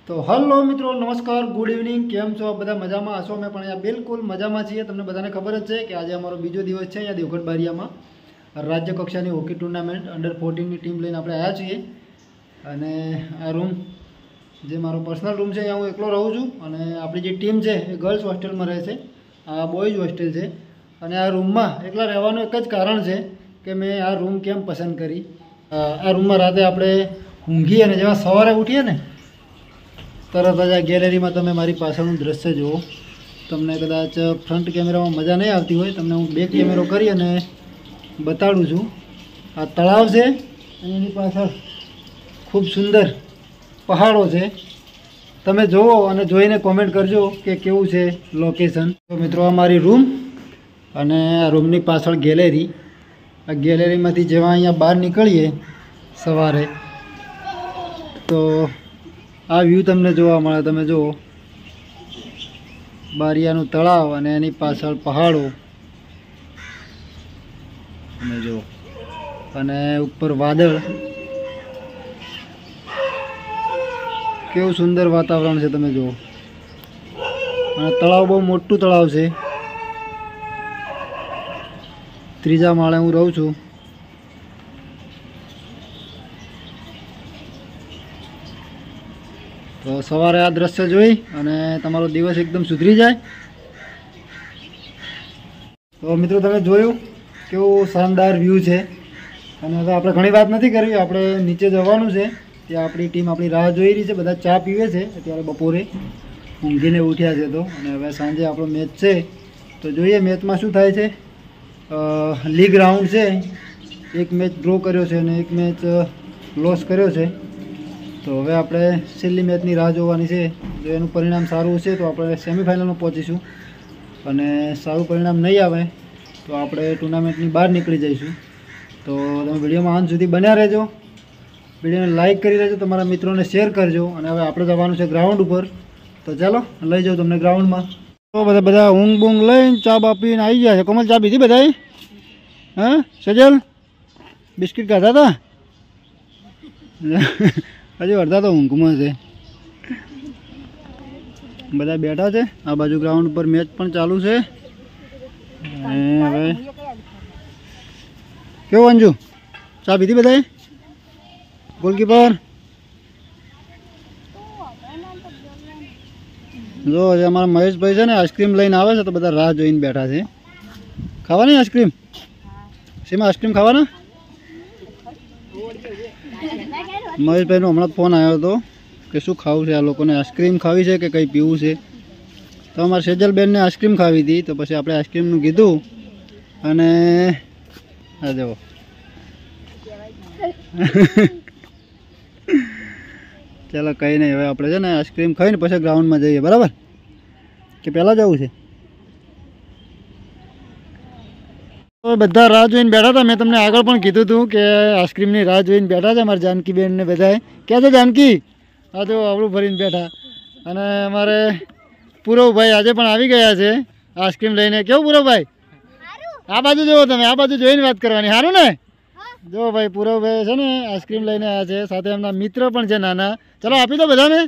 तो हलो मित्रों नमस्कार गुड इवनिंग केम छो बधा मजा में हशो मैं पण बिल्कुल मजा में छीए। तमने बधाने खबर ज छे कि आज अमारो बीजो दिवस छे। अहींया देवगढ़ बारिया में राज्य कक्षानी हॉकी टूर्नामेंट अंडर 14 ની टीम लईने आपणे आव्या छीए। अने आ रूम जे मारो पर्सनल रूम छे अहींया हुं एकलो रहूं छुं अने आपणी जे टीम छे ए गर्ल्स होस्टेल में रहे छे। आ बॉयज होस्टेल छे अने आ रूम में एकला रहेवानुं एक ज कारण छे कि मैं आ रूम केम पसंद करी। आ रूम में राते आपणे ઊંઘી અને જેવા સવારે ઉઠીએ ને तरत ज आ गैलरी में तमे मारी पाछळनुं दृश्य जुओ। तमने कदाच फ्रंट केमेरा में मजा नहीं आती होय, तमने हूँ बेक केमेरो करी अने बताडुं छुं। आ तळाव छे अने एनी पाछळ खूब सुंदर पहाड़ो छे। तमे जोवो अने जोईने कॉमेंट करजो कि केवुं छे लोकेशन। तो मित्रों अमारी रूम अने आ रूमनी पाछळ गैलरी। आ गैलरीमांथी जेवा अहींया बहार निकळीए सवारे तो आ व्यू तमने जोवा मळे। तमे जो बारियानुं तळाव अने एनी पाछळ पहाड़ो तमे जो अने उपर वादळ। केवुं सुंदर वातावरण छे तमे जो। अने तळाव बहु मोटुं तळाव छे। त्रीजा माळे हूँ रहूं छुं। तो सवारे आ दृश्य जोई अने तमारो दिवस एकदम सुधरी जाए। तो मित्रों तमे जोयुं केवुं शानदार व्यू छे। अने हवे आपणे घणी वात नथी करवी, आपणे नीचे जवानुं छे। त्यां आपणी टीम आपणी राह जोई रही छे। बधा चा पीवे छे अत्यारे बपोरे ઊંઘીને ઉઠ્યા છે। तो अने हवे सांजे आपणो मैच छे तो जोईए मैच में शुं थाय छे। लीग राउंड छे, एक मैच ड्रो कर्यो छे अने एक मैच लॉस कर्यो छे। तो हवे आपणे छेल्ली मैचनी राह जोवानी छे। जो एनुं परिणाम सारुं हशे तो आपणे सेमीफाइनल में पहोंचीशुं अने सारुं परिणाम नहीं आवे तो आपणे टूर्नामेंटनी बहार निकળી जईशुं। तो तमे विडियोमां अंत सुधी बन्या रहेजो। विडियोने लाइक करी देजो, तमारा मित्रोने शेर करजो। अने हवे आपणे जवानुं छे ग्राउंड उपर। तो चलो लई जाओ तमने ग्राउंड में। तो बधा ऊँघ बूँघ लईने चा बा पीने आई गया है। कोमल चा पीधी बधाए? हाँ सजल बिस्किट खाधा था? हजू अर्धा तो ऊँघ में छे। बधा बैठा छे। आ बाजू ग्राउंड पर मैच पण चालू छे। हवे केवुं अंजू चा पीधी बधाए? गोलकीपर जो अमारा महेश भाई है आइसक्रीम लईने आवे छे तो बधा राह जोईने बैठा छे। खावानी आइसक्रीम? सीमा आइसक्रीम खावाना? महेश भाई नो हमणां फोन आयो तो कि शुं खावुं छे, आ लोकोने आइसक्रीम खावी छे कि कंई पीवुं छे। तो अमारा सेजल बेन ने आइसक्रीम खावी थी तो पछी आपणे आइसक्रीमनुं कीधुं अने आ जो चलो कई नहीं। हवे आपणे छे ने आइसक्रीम खाईने पछी ग्राउंड में जईए, बराबर कि पहला जवुं छे? तो बधा राह जोईने बैठा था। मैं तमने आगळ पण कीधुं हतुं कि आइसक्रीमनी राह जोईने बैठा छे अमारी जानकी बेन ने बधाए। क्या छे जानकी? आ जो आवडું भरीने बैठा। अने अमारे पूरव भाई आजे पण आवी गया छे आइसक्रीम लईने। केवुं पूरव भाई? आ बाजू जोवो तमे, आ बाजू जोईने वात करवानी। हारुं ने? जो भाई पूरव भाई छे ने आइसक्रीम लईने आया छे, साथे एमना मित्र पण छे नाना। चलो आपी दो बधाने।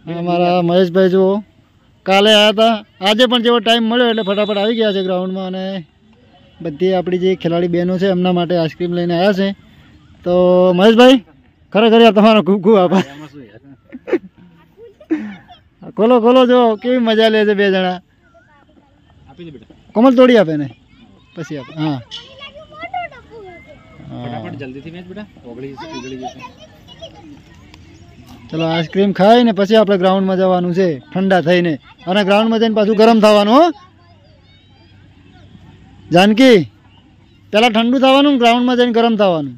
अमारा महेश भाई जो काले आया था, आजे पण जेवो टाइम मळ्यो એટલે फटाफट આવી ગયા છે ગ્રાઉન્ડ में। અને બધી આપણી જે ખેલાડી બહેનો છે એમના માટે આઈસ્ક્રીમ લઈને આવ્યા છે। તો મહેશભાઈ ખરેખર યાર તમારો ખૂબ ખૂબ આભાર। ખોલો ખોલો જો કેવી મજા લે છે બે જણા। કોમલ તોડી આપે ને પછી આપે। હા ફટાફટ જલ્દીથી મેચ બેટા ઓગળી જશે। चलो आइसक्रीम खाई ने पछी आपणे ग्राउंड में जवानुं छे ठंडा थईने। अने ग्राउंड में जईने पाछुं गरम थवानुं हो जानकी। पहला ठंडू थवानुं ग्राउंड में जईने गरम थवानुं।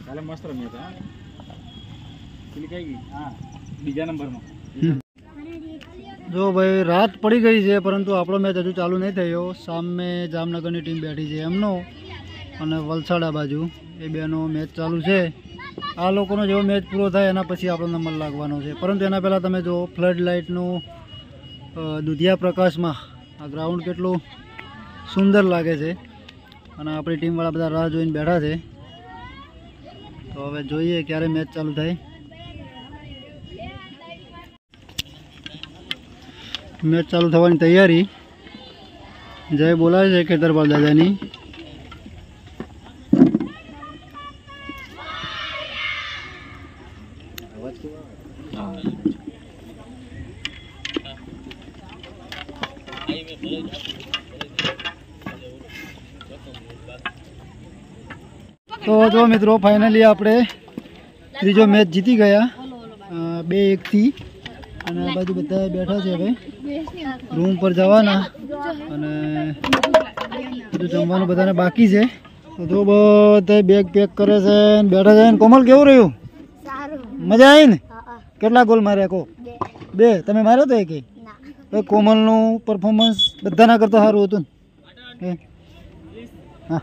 काले मस्त रम्या था। पेली कई गई? हां बीजा नंबर में। जो भाई रात पड़ी गई है परंतु आपणो मैच हजू चालू नहीं थयो। सामे जामनगरनी टीम बैठी है एमनो अने वलसाड आ बाजू ए बेनो मैच चालू है। आ लोकोनो जेवो मैच पूरो थाय एना पछी आपणो नंबर लागवानो छे। परंतु एना पहेला तमे जो फ्लड लाइटनो दुधिया प्रकाश में आ ग्राउंड केटलुं सुंदर लागे छे। અને આપણી ટીમવાળા બધા રાહ જોઈને બેઠા છે। તો હવે જોઈએ ક્યારે મેચ ચાલુ થાય। મેચ ચાલુ થવાની તૈયારી. જય બોલાવે છે ખેતરપાલ દાદાની. તો જો મિત્રો ફાઇનલી આપણે ત્રીજો મેચ જીતી ગયા 2-1 અને આ બાજુ બધા બેઠા છે. હવે રૂમ પર જવાના અને બધું જમવાનું બધાને બાકી છે. તો જો બધા બેગ પેક કરે છે ને બેઠા છે. કોમલ કેવું રહ્યું? મજા આવી ને? કેટલા ગોલ માર્યા કહો? 2. તમે માર્યો તો એક? કોમલનું પરફોર્મન્સ બધાના કરતાં સારું હતું ને? હા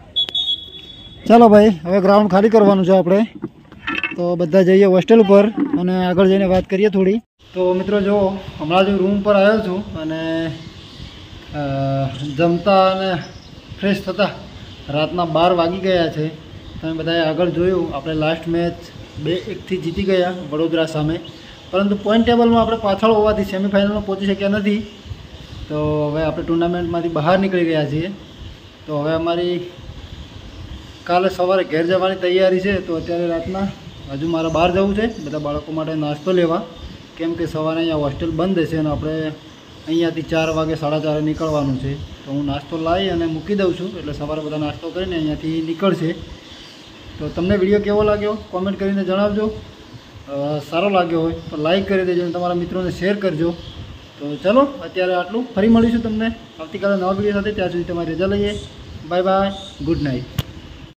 ચાલો ભાઈ, હવે ગ્રાઉન્ડ ખાલી કરવાનું છે આપણે. તો બધા જઈએ હોસ્ટેલ ઉપર અને આગળ જઈને વાત કરીએ થોડી. તો મિત્રો જો હમણાં જ રૂમ પર આવ્યો છું અને જમતા અને ફ્રેશ થતા રાતના 12 વાગી ગયા છે. તમે બધાએ આગળ જોયું આપણે લાસ્ટ મેચ 2-1 જીતી ગયા વડોદરા સામે, પરંતુ પોઈન્ટ ટેબલમાં આપણે પાછળ હોવાથી સેમિફાઇનલમાં પહોંચી શક્યા નથી. તો હવે આપણે ટુર્નામેન્ટમાંથી બહાર નીકળી ગયા છીએ. તો હવે અમારી કાલે સવારે ઘેર જવાની તૈયારી છે. તો અત્યારે રાતના હજુ મારે બહાર જવું છે બધા બાળકો માટે નાસ્તો લેવા, કેમ કે સવારે અહીંયા હોસ્ટેલ બંધ છે અને આપણે અહીંયાથી 4 વાગે 4:30 નીકળવાનું છે. તો હું નાસ્તો લાવી અને મૂકી દઉં છું, એટલે સવારે બધા નાસ્તો કરીને અહીંયાથી નીકળશે. તો તમને વિડીયો કેવો લાગ્યો કોમેન્ટ કરીને જણાવજો. સારો લાગ્યો હોય તો લાઈક કરી દેજો અને તમારા મિત્રોને શેર કરજો. તો ચલો અત્યારે આટલું, ફરી મળીશું તમને આવતીકાલે નવા વિડીયો સાથે. ત્યાં સુધી તમારી રજા લઈએ. Bye bye, good night.